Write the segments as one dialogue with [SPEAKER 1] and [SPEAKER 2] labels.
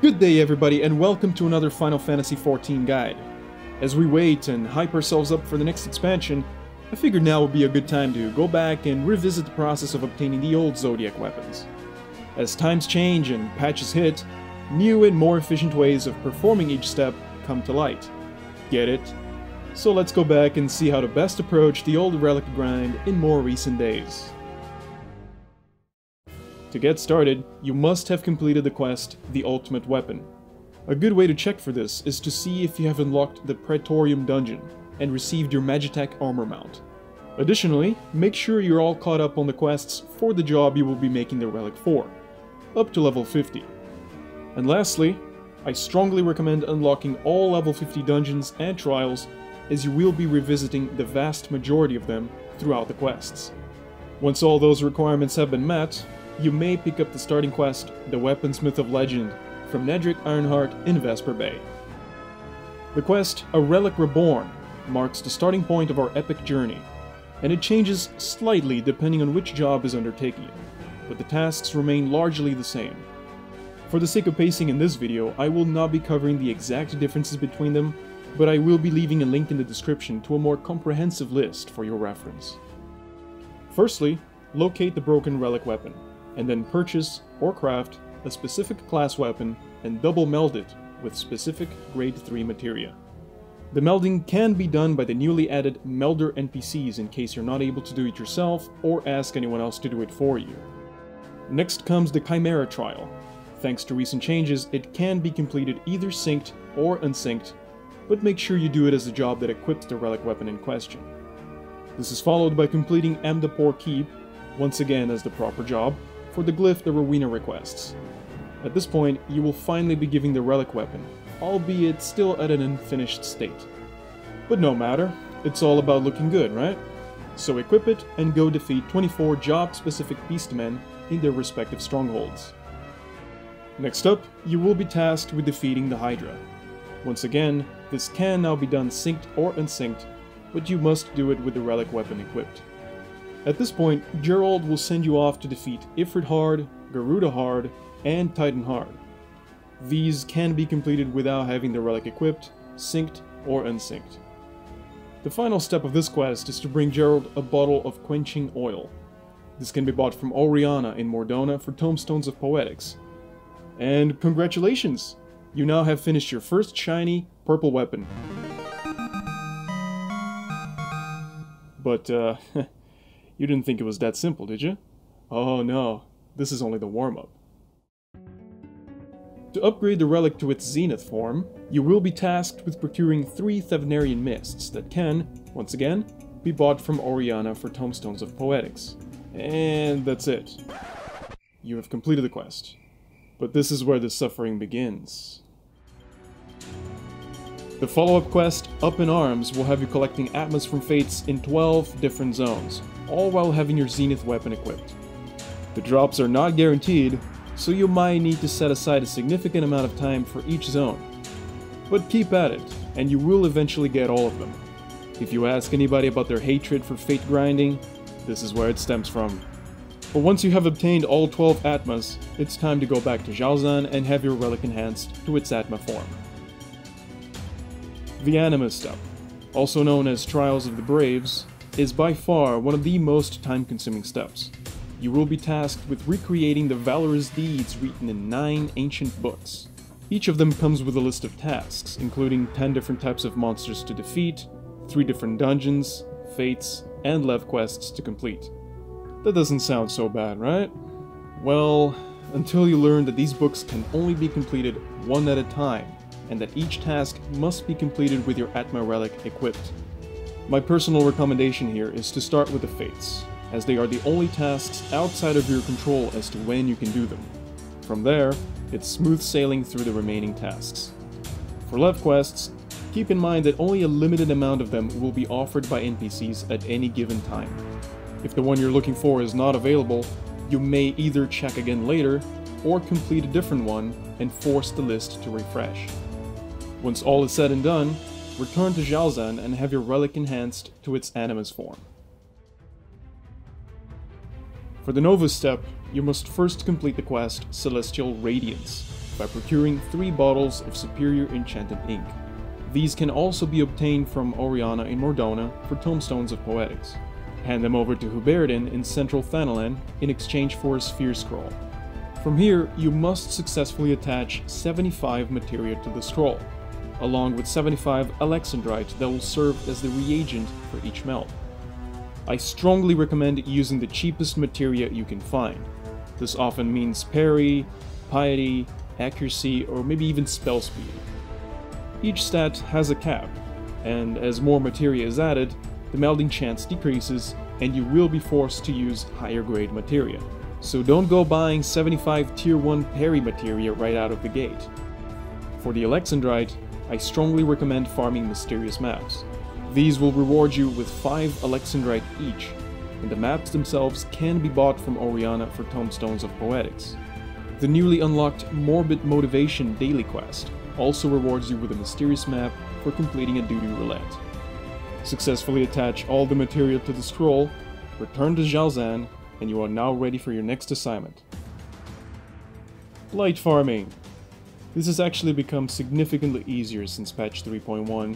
[SPEAKER 1] Good day everybody, and welcome to another Final Fantasy XIV guide. As we wait and hype ourselves up for the next expansion, I figured now would be a good time to go back and revisit the process of obtaining the old Zodiac weapons. As times change and patches hit, new and more efficient ways of performing each step come to light. Get it? So let's go back and see how to best approach the old relic grind in more recent days. To get started, you must have completed the quest, The Ultimate Weapon. A good way to check for this is to see if you have unlocked the Praetorium dungeon and received your Magitech armor mount. Additionally, make sure you're all caught up on the quests for the job you will be making the relic for, up to level 50. And lastly, I strongly recommend unlocking all level 50 dungeons and trials, as you will be revisiting the vast majority of them throughout the quests. Once all those requirements have been met, you may pick up the starting quest, The Weaponsmith of Legend, from Nedrick Ironheart in Vesper Bay. The quest, A Relic Reborn, marks the starting point of our epic journey, and it changes slightly depending on which job is undertaking it, but the tasks remain largely the same. For the sake of pacing in this video, I will not be covering the exact differences between them, but I will be leaving a link in the description to a more comprehensive list for your reference. Firstly, locate the broken relic weapon, and then purchase or craft a specific class weapon and double meld it with specific grade 3 materia. The melding can be done by the newly added melder NPCs in case you're not able to do it yourself or ask anyone else to do it for you. Next comes the Chimera trial. Thanks to recent changes, it can be completed either synced or unsynced, but make sure you do it as a job that equips the relic weapon in question. This is followed by completing Amdapor Keep, once again as the proper job, for the glyph the Rowena requests. At this point, you will finally be giving the relic weapon, albeit still at an unfinished state. But no matter, it's all about looking good, right? So equip it and go defeat 24 job-specific beastmen in their respective strongholds. Next up, you will be tasked with defeating the Hydra. Once again, this can now be done synced or unsynced, but you must do it with the relic weapon equipped. At this point, Gerald will send you off to defeat Ifrit Hard, Garuda Hard, and Titan Hard. These can be completed without having the relic equipped, synced, or unsynced. The final step of this quest is to bring Gerald a bottle of quenching oil. This can be bought from Oriana in Mordona for Tomestones of Poetics. And congratulations! You now have finished your first shiny, purple weapon. But, you didn't think it was that simple, did you? Oh no, this is only the warm-up. To upgrade the relic to its Zenith form, you will be tasked with procuring 3 Thavnarian Mists that can, once again, be bought from Oriana for Tomestones of Poetics. And that's it. You have completed the quest. But this is where the suffering begins. The follow-up quest, Up in Arms, will have you collecting Atmas from Fates in 12 different zones, all while having your Zenith weapon equipped. The drops are not guaranteed, so you might need to set aside a significant amount of time for each zone. But keep at it, and you will eventually get all of them. If you ask anybody about their hatred for fate grinding, this is where it stems from. But once you have obtained all 12 Atmas, it's time to go back to Zhaozan and have your relic enhanced to its Atma form. The Animus Step, also known as Trials of the Braves, is by far one of the most time-consuming steps. You will be tasked with recreating the valorous deeds written in 9 ancient books. Each of them comes with a list of tasks, including 10 different types of monsters to defeat, 3 different dungeons, fates, and lev quests to complete. That doesn't sound so bad, right? Well, until you learn that these books can only be completed one at a time, and that each task must be completed with your Atma relic equipped. My personal recommendation here is to start with the Fates, as they are the only tasks outside of your control as to when you can do them. From there, it's smooth sailing through the remaining tasks. For lev quests, keep in mind that only a limited amount of them will be offered by NPCs at any given time. If the one you're looking for is not available, you may either check again later, or complete a different one and force the list to refresh. Once all is said and done, return to Zhaozan and have your relic enhanced to its Animus form. For the Novus Step, you must first complete the quest Celestial Radiance, by procuring 3 bottles of superior enchanted ink. These can also be obtained from Oriana in Mordona for Tomestones of Poetics. Hand them over to Huberdin in central Thanalan in exchange for a sphere scroll. From here, you must successfully attach 75 materia to the scroll, along with 75 alexandrite that will serve as the reagent for each meld. I strongly recommend using the cheapest materia you can find. This often means parry, piety, accuracy, or maybe even spell speed. Each stat has a cap, and as more materia is added, the melding chance decreases and you will be forced to use higher grade materia. So don't go buying 75 tier 1 parry materia right out of the gate. For the alexandrite, I strongly recommend farming mysterious maps. These will reward you with 5 alexandrite each, and the maps themselves can be bought from Oriana for Tomestones of Poetics. The newly unlocked Morbid Motivation daily quest also rewards you with a mysterious map for completing a duty roulette. Successfully attach all the material to the scroll, return to Jalzan, and you are now ready for your next assignment. Light farming. This has actually become significantly easier since patch 3.1,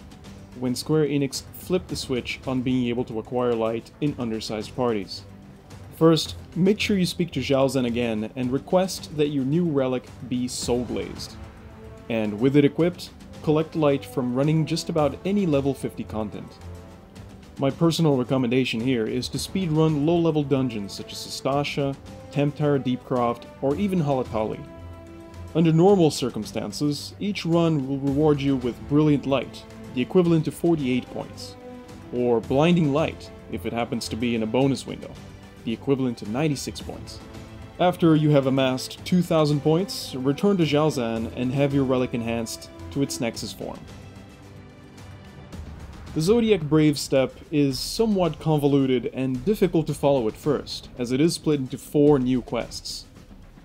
[SPEAKER 1] when Square Enix flipped the switch on being able to acquire light in undersized parties. First, make sure you speak to Jalzan again and request that your new relic be soul glazed. And with it equipped, collect light from running just about any level 50 content. My personal recommendation here is to speedrun low-level dungeons such as Sastasha, Temptara Deepcroft, or even Halatali. Under normal circumstances, each run will reward you with Brilliant Light, the equivalent to 48 points, or Blinding Light, if it happens to be in a bonus window, the equivalent to 96 points. After you have amassed 2,000 points, return to Jalzan and have your relic enhanced to its Nexus form. The Zodiac Braves step is somewhat convoluted and difficult to follow at first, as it is split into 4 new quests: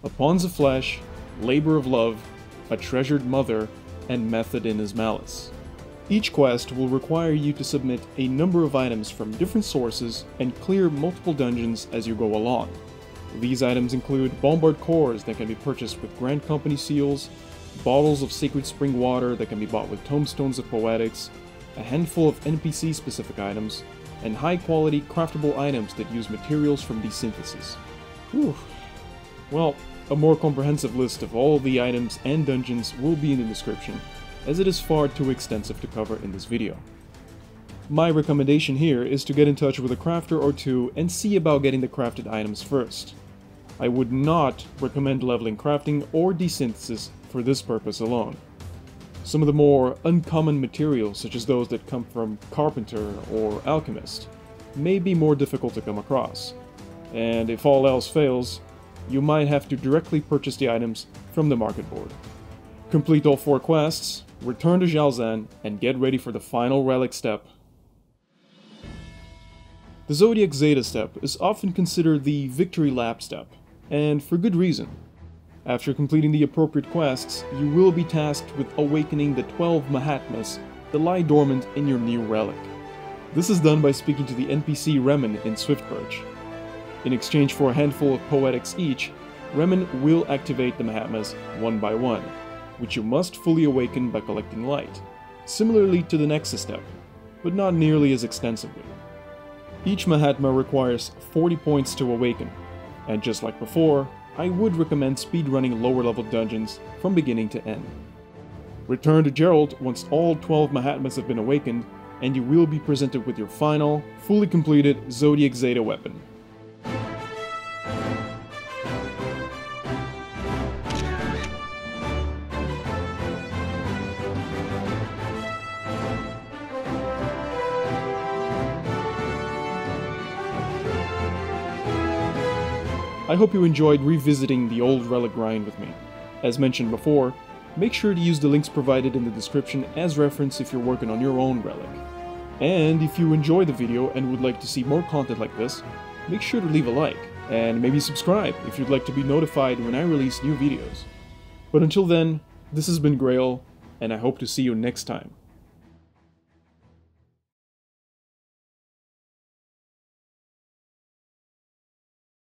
[SPEAKER 1] A Pawns of Flesh, Labor of Love, A Treasured Mother, and Method in His Malice. Each quest will require you to submit a number of items from different sources and clear multiple dungeons as you go along. These items include Bombard cores that can be purchased with Grand Company seals, bottles of Sacred Spring water that can be bought with Tomestones of Poetics, a handful of NPC-specific items, and high-quality craftable items that use materials from desynthesis. Whew. Well, a more comprehensive list of all the items and dungeons will be in the description, as it is far too extensive to cover in this video. My recommendation here is to get in touch with a crafter or two and see about getting the crafted items first. I would not recommend leveling crafting or desynthesis for this purpose alone. Some of the more uncommon materials, such as those that come from Carpenter or Alchemist, may be more difficult to come across, and if all else fails, you might have to directly purchase the items from the market board. Complete all 4 quests, return to Jalzan, and get ready for the final relic step. The Zodiac Zeta step is often considered the victory lap step, and for good reason. After completing the appropriate quests, you will be tasked with awakening the 12 Mahatmas that lie dormant in your new relic. This is done by speaking to the NPC Remen in Swiftpurge. In exchange for a handful of poetics each, Remen will activate the Mahatmas one by one, which you must fully awaken by collecting light, similarly to the Nexus Step, but not nearly as extensively. Each Mahatma requires 40 points to awaken, and just like before, I would recommend speedrunning lower level dungeons from beginning to end. Return to Geralt once all 12 Mahatmas have been awakened, and you will be presented with your final, fully completed Zodiac Zeta weapon. I hope you enjoyed revisiting the old relic grind with me. As mentioned before, make sure to use the links provided in the description as reference if you're working on your own relic. And if you enjoyed the video and would like to see more content like this, make sure to leave a like, and maybe subscribe if you'd like to be notified when I release new videos. But until then, this has been Graehl, and I hope to see you next time.